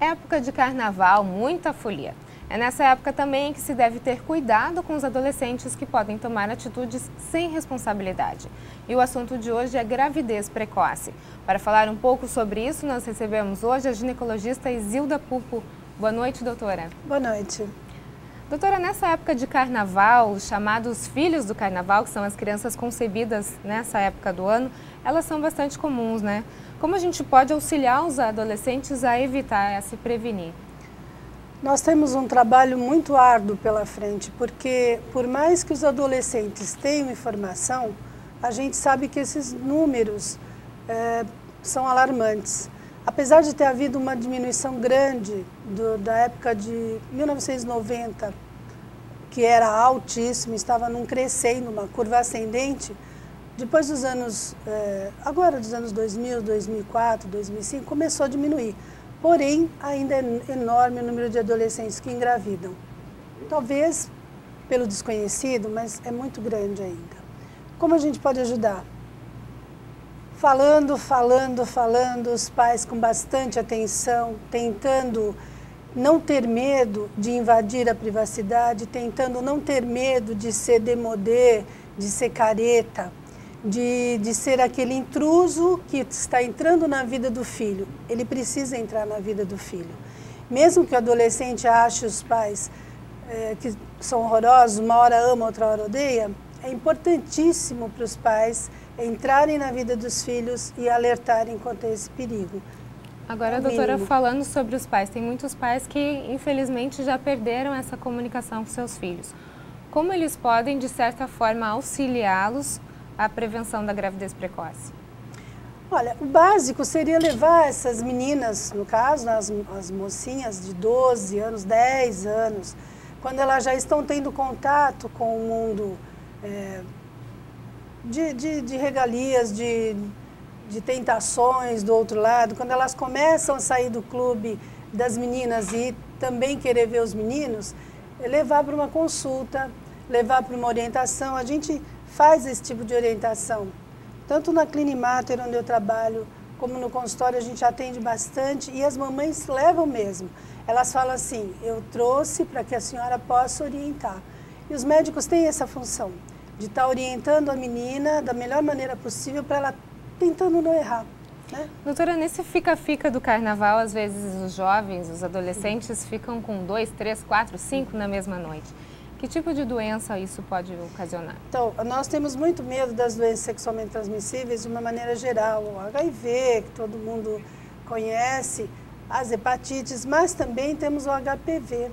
Época de carnaval, muita folia. É nessa época também que se deve ter cuidado com os adolescentes que podem tomar atitudes sem responsabilidade. E o assunto de hoje é gravidez precoce. Para falar um pouco sobre isso, nós recebemos hoje a ginecologista Isilda Pupo. Boa noite, doutora. Boa noite. Doutora, nessa época de carnaval, os chamados filhos do carnaval, que são as crianças concebidas nessa época do ano, elas são bastante comuns, né? Como a gente pode auxiliar os adolescentes a evitar, a se prevenir? Nós temos um trabalho muito árduo pela frente, porque por mais que os adolescentes tenham informação, a gente sabe que esses números são alarmantes. Apesar de ter havido uma diminuição grande da época de 1990, que era altíssimo, estava num crescendo, uma curva ascendente, depois dos anos, agora dos anos 2000, 2004, 2005, começou a diminuir. Porém, ainda é enorme o número de adolescentes que engravidam. Talvez pelo desconhecido, mas é muito grande ainda. Como a gente pode ajudar? Falando, os pais com bastante atenção, tentando não ter medo de invadir a privacidade, tentando não ter medo de ser demodê, de ser careta, de ser aquele intruso que está entrando na vida do filho. Ele precisa entrar na vida do filho. Mesmo que o adolescente ache os pais que são horrorosos, uma hora ama, outra hora odeia, é importantíssimo para os pais entrarem na vida dos filhos e alertarem quanto a esse perigo. Agora, doutora, falando sobre os pais, tem muitos pais que, infelizmente, já perderam essa comunicação com seus filhos. Como eles podem, de certa forma, auxiliá-los à prevenção da gravidez precoce? Olha, o básico seria levar essas meninas, no caso, as mocinhas de 12 anos, 10 anos, quando elas já estão tendo contato com o mundo de regalias, de tentações do outro lado, quando elas começam a sair do clube das meninas e também querer ver os meninos, levar para uma consulta, levar para uma orientação. A gente faz esse tipo de orientação. Tanto na Clinimater, onde eu trabalho, como no consultório, a gente atende bastante e as mamães levam mesmo. Elas falam assim, eu trouxe para que a senhora possa orientar. E os médicos têm essa função, de estar orientando a menina da melhor maneira possível para ela tentando não errar, né? Doutora, nesse fica-fica do carnaval, às vezes os jovens, os adolescentes ficam com 2, 3, 4, 5 na mesma noite. Que tipo de doença isso pode ocasionar? Então, nós temos muito medo das doenças sexualmente transmissíveis de uma maneira geral. O HIV, que todo mundo conhece, as hepatites, mas também temos o HPV,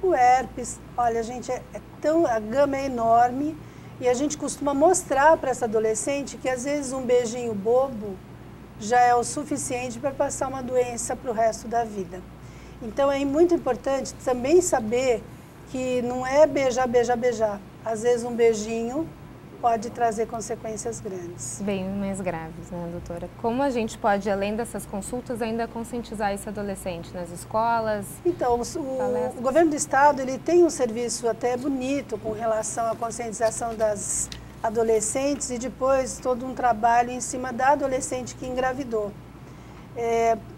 o herpes. Olha, gente, a gama é enorme e a gente costuma mostrar para essa adolescente que às vezes um beijinho bobo já é o suficiente para passar uma doença para o resto da vida. Então, é muito importante também saber que não é beijar, beijar, beijar. Às vezes um beijinho pode trazer consequências grandes. Bem mais graves, né, doutora? Como a gente pode, além dessas consultas, ainda conscientizar esse adolescente nas escolas? Então, o governo do estado ele tem um serviço até bonito com relação à conscientização das adolescentes e depois todo um trabalho em cima da adolescente que engravidou.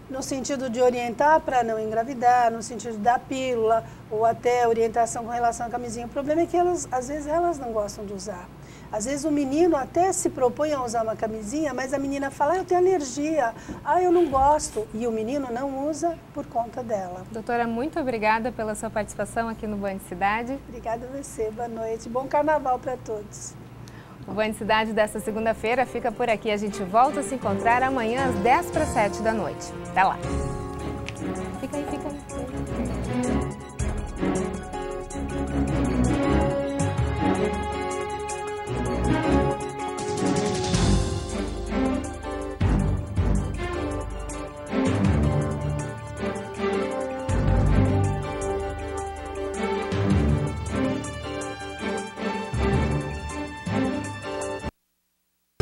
No sentido de orientar para não engravidar, no sentido da pílula, ou até orientação com relação à camisinha. O problema é que às vezes elas não gostam de usar. Às vezes o menino até se propõe a usar uma camisinha, mas a menina fala, eu tenho alergia, eu não gosto. E o menino não usa por conta dela. Doutora, muito obrigada pela sua participação aqui no Band Cidade. Obrigada a você, boa noite. Bom carnaval para todos. O Band Cidade desta segunda-feira fica por aqui. A gente volta a se encontrar amanhã às 6:50 da noite. Até lá!